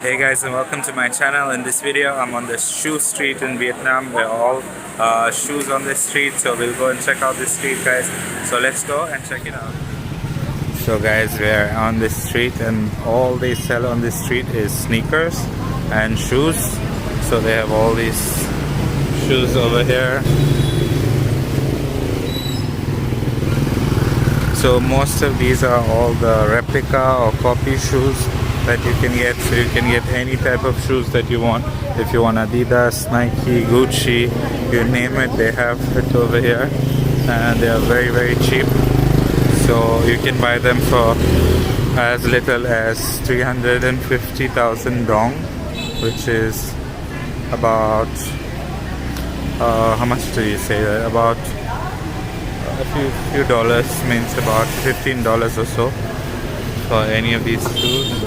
Hey guys, and welcome to my channel. In this video I'm on the shoe street in Vietnam. We're all shoes on this street, so we'll go and check out this street, guys. So let's go and check it out. So guys, we're on this street and all they sell on this street is sneakers and shoes. So they have all these shoes over here. So most of these are all the replica or copy shoes that you can get. So you can get any type of shoes that you want. If you want Adidas, Nike, Gucci, you name it, they have it over here, and they are very cheap. So you can buy them for as little as 350,000 dong, which is about how much do you say that? About a few dollars, means about $15 or so for any of these shoes.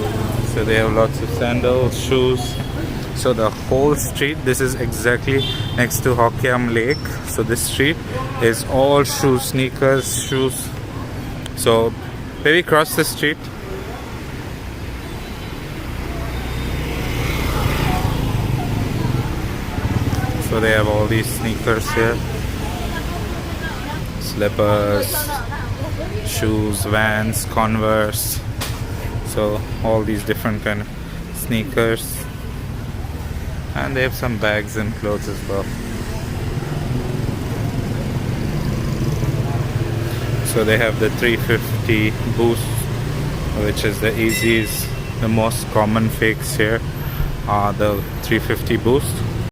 So they have lots of sandals, shoes. So the whole street, this is exactly next to Hoc Kiam Lake. So this street is all shoes, sneakers, shoes. So maybe cross the street. So they have all these sneakers here, slippers, shoes, Vans, Converse. So all these different kind of sneakers, and they have some bags and clothes as well. So they have the 350 Boost, which is the easiest, the most common fakes here are the 350 Boost.